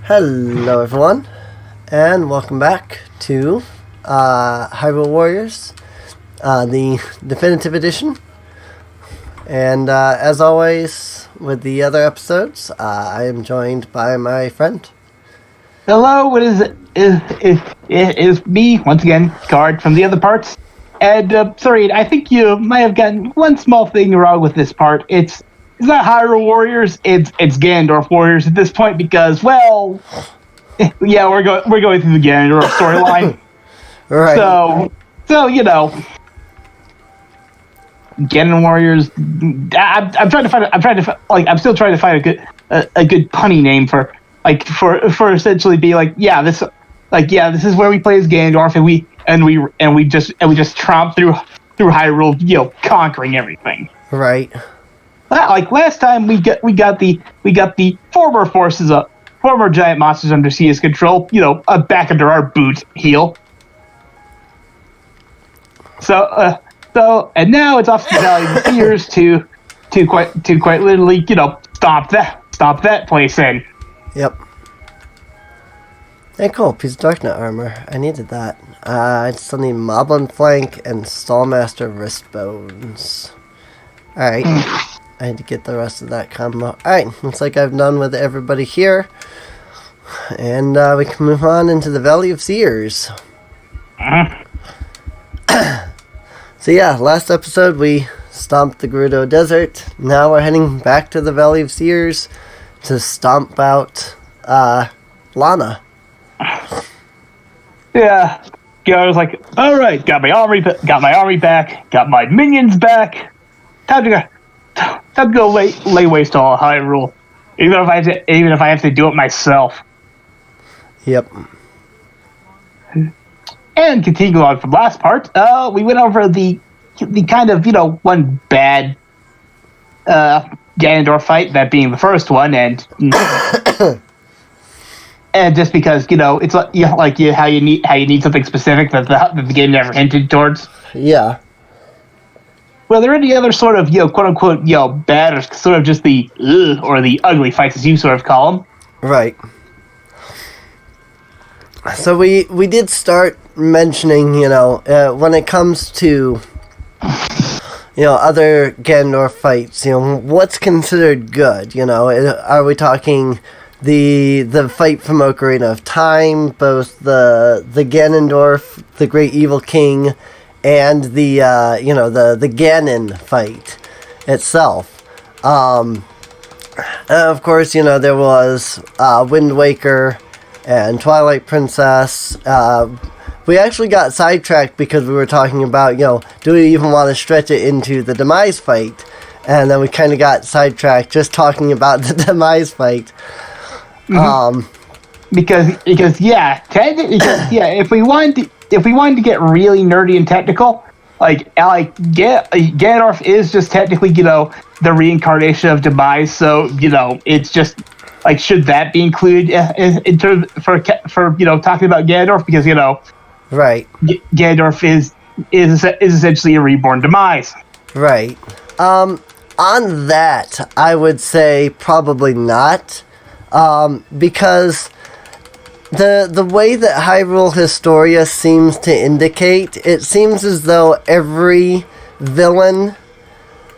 Hello, everyone, and welcome back to Hyrule Warriors, the definitive edition. And as always, with the other episodes, I am joined by my friend. Hello, what is it? Is me once again, Card from the other parts. And sorry, I think you might have gotten one small thing wrong with this part. It's not Hyrule Warriors. It's Ganondorf Warriors at this point because, well, yeah, we're going through the Ganondorf storyline. Right. So Ganon Warriors. I'm still trying to find a good punny name for essentially be this is where we play as Ganondorf and we just tromp through Hyrule, conquering everything. Right. Like last time we got the former giant monsters under Sia's control, back under our boot heel. So and now it's off to the Valley of the Seers to quite literally, stomp that place in. Yep. Hey, cool. Piece of Darknet armor. I needed that. I still need Moblin Flank and Stallmaster Wrist Bones. Alright. I need to get the rest of that combo. Alright, looks like I've done with everybody here. And we can move on into the Valley of Seers. So yeah, last episode we stomped the Gerudo Desert. Now we're heading back to the Valley of Seers to stomp out Lana. Yeah, I was like, all right, got my army back, got my minions back. Time to go lay waste to all Hyrule, even if I have to do it myself. Yep. And continuing on from last part, we went over the kind of one bad Ganondorf fight, that being the first one, and and just because it's how you need something specific that the game never hinted towards. Yeah. Were there any other sort of quote unquote bad or sort of just the or the ugly fights as you sort of call them? Right. So we did start mentioning when it comes to other Ganondorf fights, what's considered good? Are we talking the fight from Ocarina of Time, both the Ganondorf, the Great Evil King, and the Ganon fight itself? Of course, there was Wind Waker and Twilight Princess. We actually got sidetracked because we were talking about, do we even want to stretch it into the Demise fight? And then we kind of got sidetracked just talking about the Demise fight. Because if we wanted to get really nerdy and technical, Ganondorf is just technically the reincarnation of Demise. So it's just should that be included in terms for talking about Ganondorf, because right, Ganondorf is essentially a reborn Demise. Right. On that, I would say probably not. Because the way that Hyrule Historia seems to indicate, it seems as though every villain,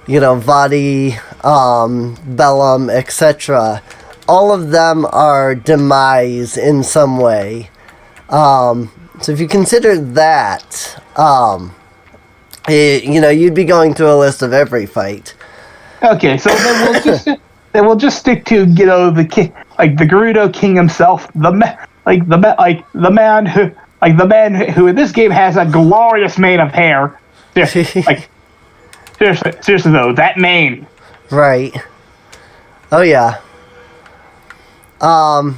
Vadi, Bellum, etc., all of them are Demise in some way. So if you consider that, you'd be going through a list of every fight. Okay, so then we'll just stick to the king, the Gerudo King himself, the man who in this game has a glorious mane of hair. Seriously though, that mane. Right. Oh yeah. So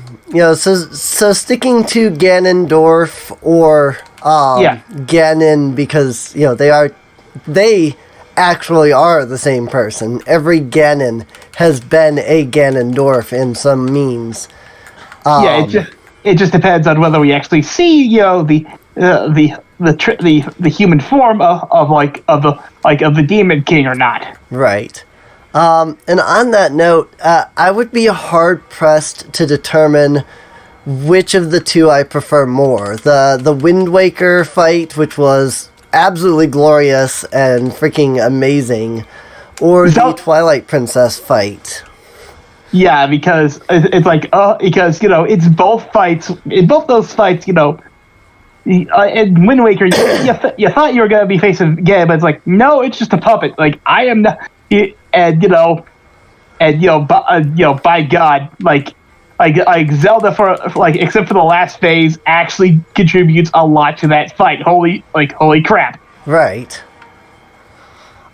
sticking to Ganondorf or Ganon, because they actually are the same person. Every Ganon has been a Ganondorf in some means. It just depends on whether we actually see the human form of the Demon King or not. Right. And on that note, I would be hard-pressed to determine which of the two I prefer more. The Wind Waker fight, which was absolutely glorious and freaking amazing, or the Twilight Princess fight. Yeah, because it's like, because, it's both fights. In both those fights, in Wind Waker, you thought you were going to be facing Ganon, but it's like, no, it's just a puppet. Like, I am not, by God, like Zelda except for the last phase, actually contributes a lot to that fight. Holy crap! Right.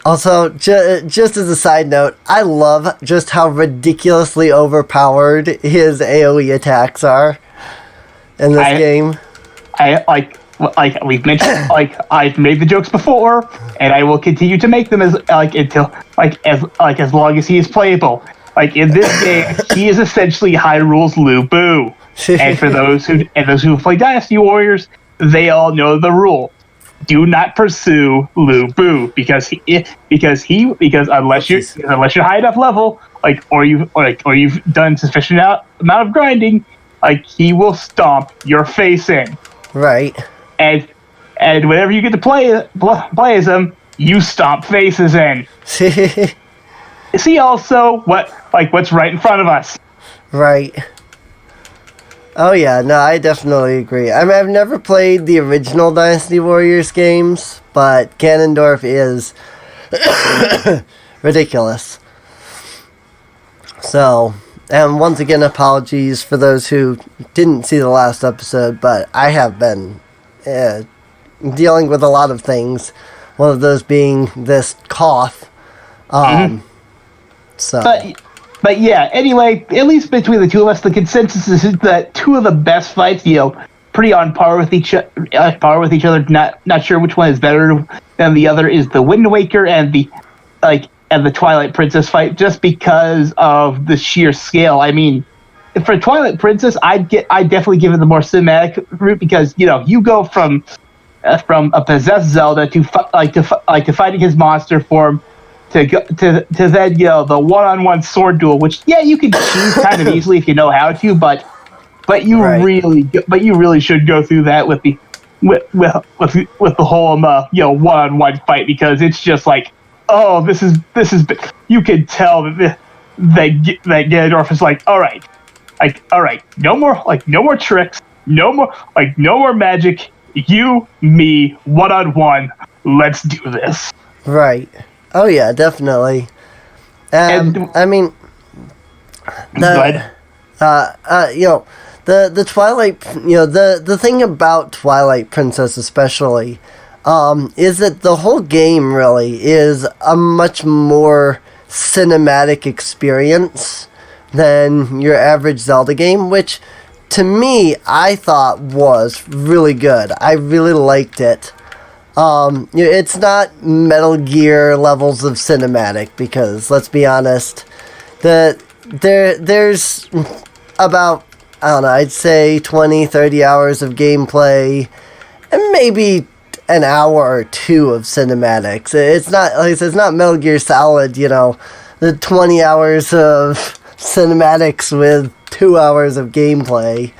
Also, just as a side note, I love just how ridiculously overpowered his AoE attacks are in this game. Like we've mentioned, I've made the jokes before, and I will continue to make them as long as he is playable. Like, in this game, he is essentially Hyrule's Lu Bu. And for those who play Dynasty Warriors, they all know the rule: do not pursue Lu Bu because unless you're high enough level, or you've done sufficient amount of grinding, he will stomp your face in. Right. And whenever you get to play as him, you stomp faces in. See also what's right in front of us. Right. Oh yeah, no, I definitely agree. I mean, I've never played the original Dynasty Warriors games, but Ganondorf is ridiculous. So, and once again, apologies for those who didn't see the last episode, but I have been dealing with a lot of things. One of those being this cough. So. But yeah, anyway, at least between the two of us, the consensus is that two of the best fights, pretty on par with each other. Not sure which one is better than the other, is the Wind Waker and the Twilight Princess fight, just because of the sheer scale. I mean, for Twilight Princess, I'd definitely give it the more cinematic route, because you go from a possessed Zelda to fighting his monster form, to then the one-on-one sword duel, which you can choose kind of easily if you know how to, but you really should go through that with the whole one-on-one fight, because it's just like, oh, this is you can tell that Ganondorf is like, all right, no more tricks, no more magic, you, me, one-on-one, let's do this. Right. Oh yeah, definitely. I mean, the Twilight, the thing about Twilight Princess especially, is that the whole game really is a much more cinematic experience than your average Zelda game, which to me I thought was really good. I really liked it. It's not Metal Gear levels of cinematic, because let's be honest, there's about, I don't know, I'd say 20-30 hours of gameplay and maybe an hour or two of cinematics. It's not, like I said, it's not Metal Gear Solid, the 20 hours of cinematics with 2 hours of gameplay.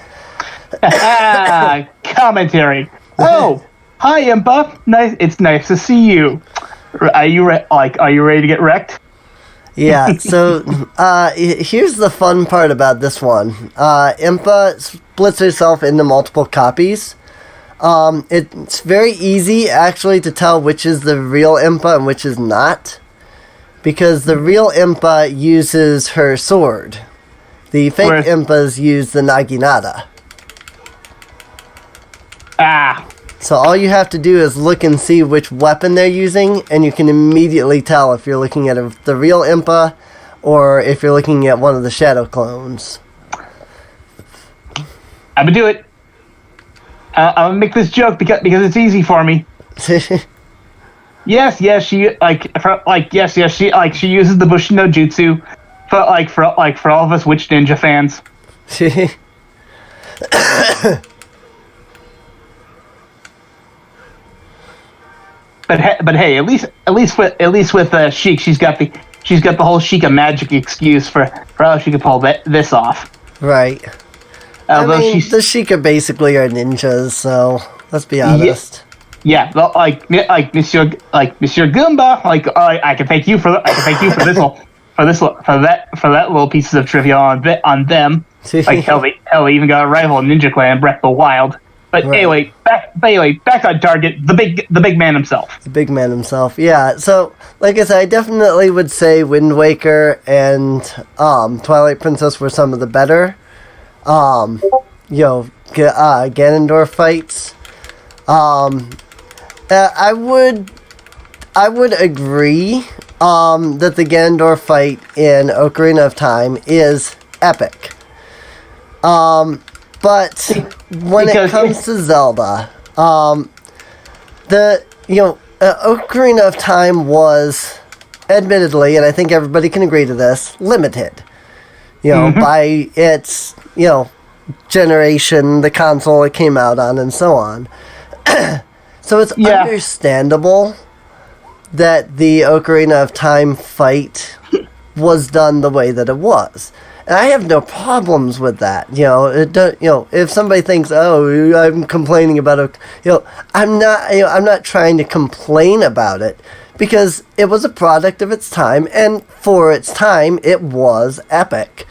Commentary. Oh, hi, Impa. Nice. It's nice to see you. Are you ready to get wrecked? Yeah. So here's the fun part about this one. Impa splits herself into multiple copies. It's very easy actually to tell which is the real Impa and which is not, because the real Impa uses her sword. The fake Impas use the Naginata. So all you have to do is look and see which weapon they're using, and you can immediately tell if you're looking at the real Impa or if you're looking at one of the shadow clones. I'm gonna do it. I'm gonna make this joke because it's easy for me. Yes, she she uses the Bushido Jutsu, for all of us Witch Ninja fans. But hey, at least with Sheik, she's got the whole Sheik of magic excuse for how she could pull this off. Right. I mean, the Sheikah basically are ninjas, so let's be honest. Yeah, like Monsieur Goomba, I can thank you for that little pieces of trivia on them. Like hell, they even got a rival in Ninja Clan, Breath of the Wild. But anyway, back on target. The big man himself. The big man himself. Yeah. So, like I said, I definitely would say Wind Waker and Twilight Princess were some of the better, Ganondorf fights. I would agree that the Ganondorf fight in Ocarina of Time is epic. But when it comes to Zelda, Ocarina of Time was, admittedly, and I think everybody can agree to this, limited. By its, generation, the console it came out on, and so on. So it's understandable that the Ocarina of Time fight was done the way that it was. And I have no problems with that. If somebody thinks, "Oh, I'm complaining about I'm not trying to complain about it, because it was a product of its time, and for its time, it was epic.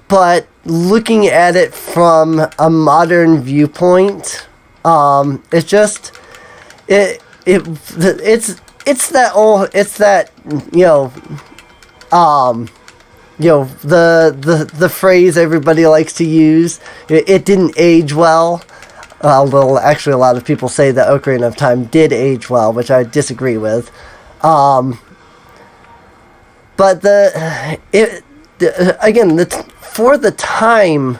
But looking at it from a modern viewpoint, it's the phrase everybody likes to use. It didn't age well. Although actually a lot of people say that Ocarina of Time did age well, which I disagree with. But for the time,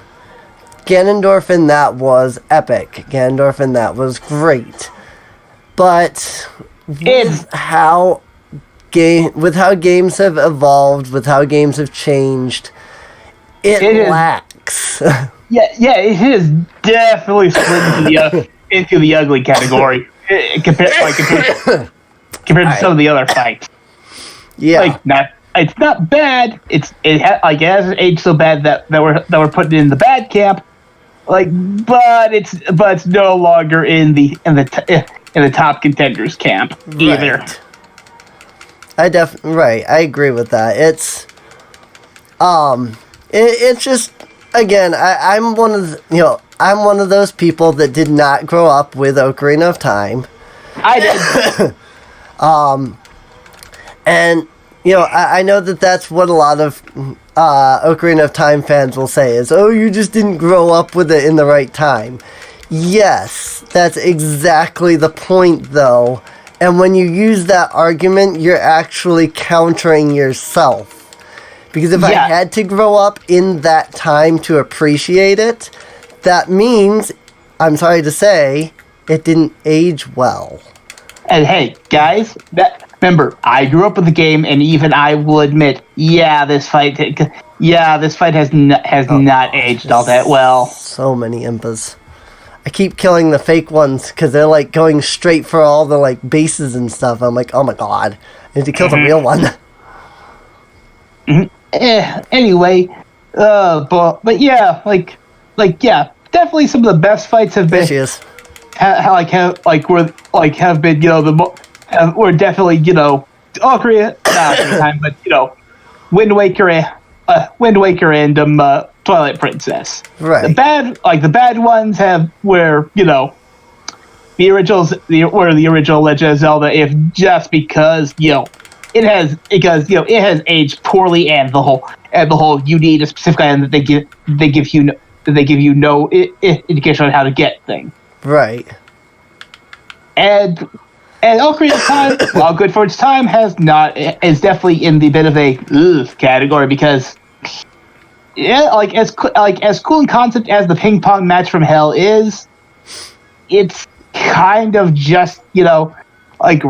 Ganondorf in that was epic. Ganondorf in that was great. But with how games have evolved, with how games have changed, it lacks. It is definitely split into the ugly category compared to some of the other fights. Yeah, it's not bad. It hasn't aged so bad that we're putting it in the bad camp. But it's no longer in the top contenders camp either. I agree with that. It's just, again, I'm one of those people that did not grow up with Ocarina of Time. I did. And I know that's what a lot of Ocarina of Time fans will say is, "Oh, you just didn't grow up with it in the right time." Yes, that's exactly the point, though. And when you use that argument, you're actually countering yourself. Because if I had to grow up in that time to appreciate it, that means, I'm sorry to say, it didn't age well. And hey, guys, remember, I grew up with the game, and even I will admit, this fight has not aged all that well. So many impas. I keep killing the fake ones because they're going straight for all the bases and stuff. I'm like, oh my god, I need to kill the real one. Anyway, but definitely some of the best fights have been. We're definitely time, but Wind Waker and Twilight Princess. Right. The bad ones have where the original Legend of Zelda, if just because it has aged poorly, and the whole you need a specific item that they give you no indication on how to get thing. Right. And Ocarina of Time, while good for its time, is definitely in the bit of a category, because as cool in concept as the ping pong match from hell is, it's kind of just like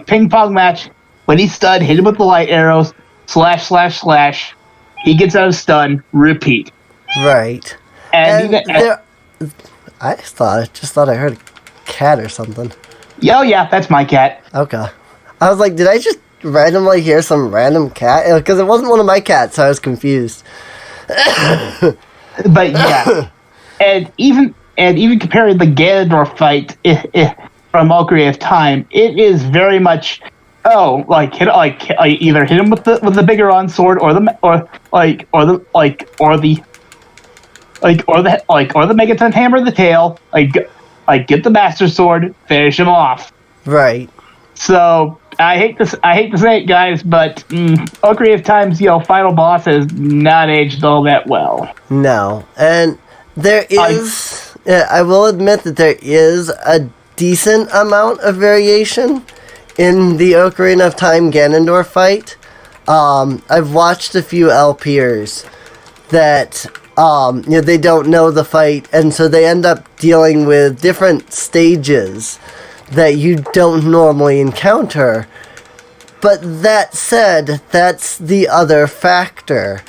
ping pong match. When he's stunned, hit him with the light arrows, slash. He gets out of stun, repeat. Right. I just thought I heard a cat or something. Yeah, that's my cat. Okay. I was like, did I just randomly hear some random cat? Because it wasn't one of my cats, so I was confused. but yeah, and even comparing the Ganondorf fight from Ocarina of Time, it is very much either hit him with the bigger on sword or the Megaton hammer the tail, get the Master Sword, finish him off. Right. So I hate to say it, guys, but Ocarina of Time's final boss has not aged all that well. No, and there is. I will admit that there is a decent amount of variation in the Ocarina of Time Ganondorf fight. I've watched a few LPers that they don't know the fight, and so they end up dealing with different stages that you don't normally encounter. But that said, that's the other factor.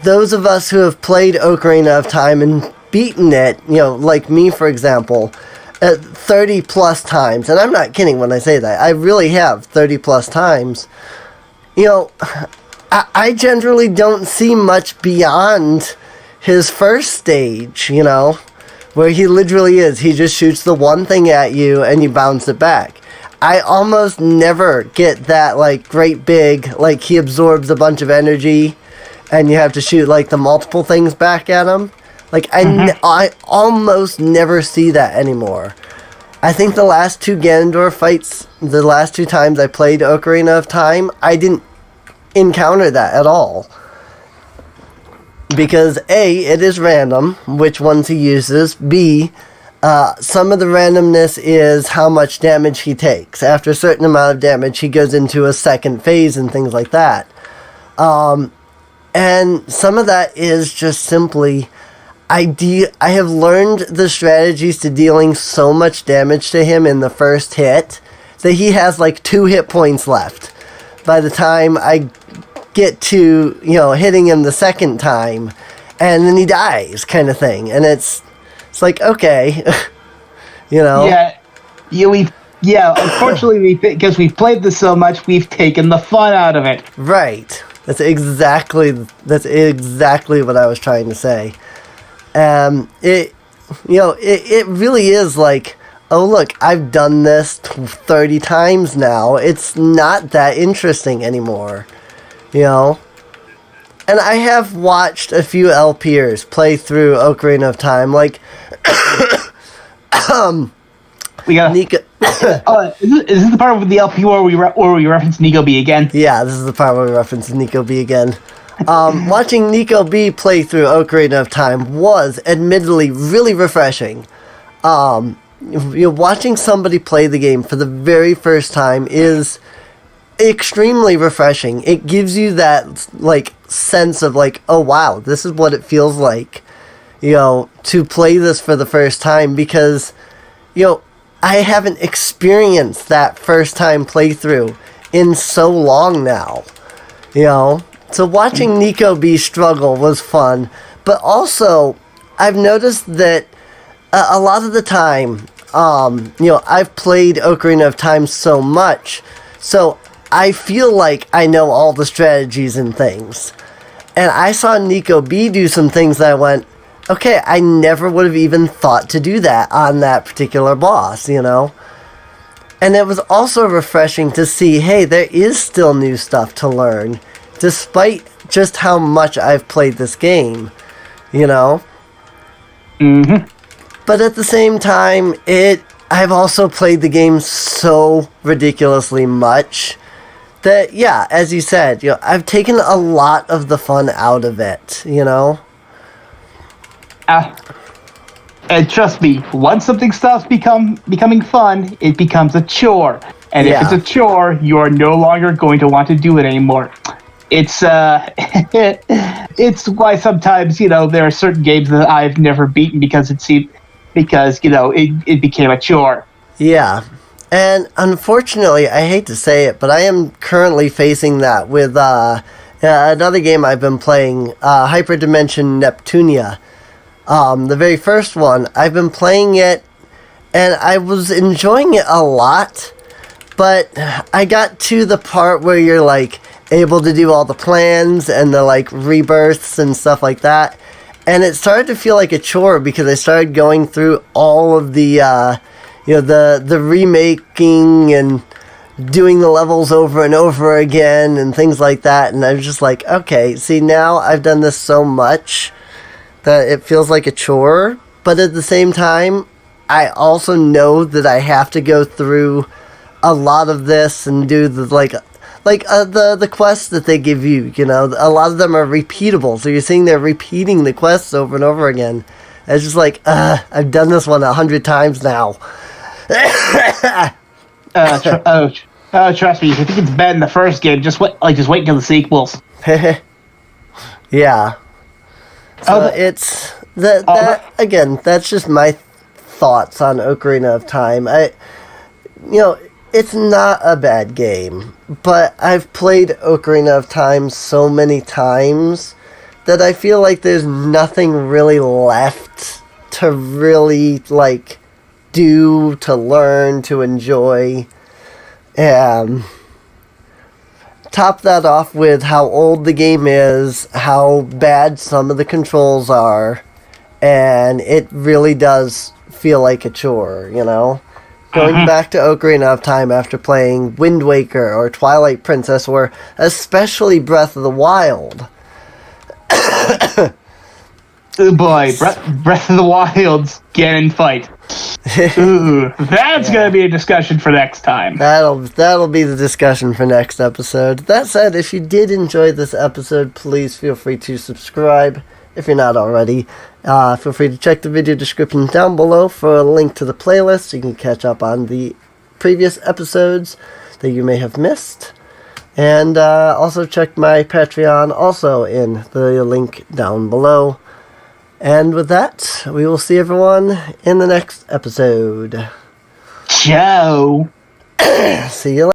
Those of us who have played Ocarina of Time and beaten it, like me, for example, 30 plus times, and I'm not kidding when I say that, I really have 30 plus times, I generally don't see much beyond his first stage, where he literally is. He just shoots the one thing at you and you bounce it back. I almost never get that, great big, he absorbs a bunch of energy and you have to shoot, the multiple things back at him. I almost never see that anymore. I think the last two Ganondorf fights, the last two times I played Ocarina of Time, I didn't encounter that at all. Because A, it is random which ones he uses. B, some of the randomness is how much damage he takes. After a certain amount of damage, he goes into a second phase and things like that. And some of that is just simply, I have learned the strategies to dealing so much damage to him in the first hit that he has 2 hit points left by the time I get to hitting him the second time, and then he dies, kind of thing. And it's okay. Unfortunately, because we've played this so much, we've taken the fun out of it. Right. That's exactly what I was trying to say. It really is oh look, I've done this 30 times now. It's not that interesting anymore, And I have watched a few LPers play through Ocarina of Time, we got Nico. Is this the part with the LP where we reference Nico B again? Yeah, this is the part where we reference Nico B again. Watching Nico B play through Ocarina of Time was admittedly really refreshing. Watching somebody play the game for the very first time is extremely refreshing. It gives you that sense of oh wow, this is what it feels like, to play this for the first time, because I haven't experienced that first time playthrough in so long now, So watching Nico B struggle was fun, but also I've noticed that a lot of the time, I've played Ocarina of Time so much, so I feel like I know all the strategies and things. And I saw Nico B do some things that I went, okay, I never would have even thought to do that on that particular boss, And it was also refreshing to see, hey, there is still new stuff to learn, despite just how much I've played this game, Mm-hmm. But at the same time, I've also played the game so ridiculously much that, yeah, as you said, I've taken a lot of the fun out of it, And trust me, once something stops becoming fun, it becomes a chore. And if it's a chore, you are no longer going to want to do it anymore. It's it's why sometimes there are certain games that I've never beaten because it became a chore. Yeah, and unfortunately, I hate to say it, but I am currently facing that with another game I've been playing, Hyperdimension Neptunia. The very first one, I've been playing it, and I was enjoying it a lot, but I got to the part where you're able to do all the plans and the rebirths and stuff like that, And it started to feel like a chore because I started going through all of the, the remaking and doing the levels over and over again and things like that. And I was just like, okay, see, now I've done this so much that it feels like a chore. But at the same time, I also know that I have to go through a lot of this and do the the quests that they give you. A lot of them are repeatable, so you're seeing they're repeating the quests over and over again. And it's just like, I've done this one 100 times now. Trust me, if you think it's bad in the first game, just wait until the sequels. Yeah. So it's that again. That's just my thoughts on Ocarina of Time. It's not a bad game, but I've played Ocarina of Time so many times that I feel like there's nothing really left to really do, to learn, to enjoy. Top that off with how old the game is, how bad some of the controls are, and it really does feel like a chore, Going back to Ocarina of Time after playing Wind Waker or Twilight Princess or especially Breath of the Wild. Oh boy, Breath of the Wild's Ganon fight. Ooh, that's gonna be a discussion for next time. That'll be the discussion for next episode. That said, if you did enjoy this episode, please feel free to subscribe if you're not already. Feel free to check the video description down below for a link to the playlist so you can catch up on the previous episodes that you may have missed. And also check my Patreon also in the link down below. And with that, we will see everyone in the next episode. Ciao. See you later.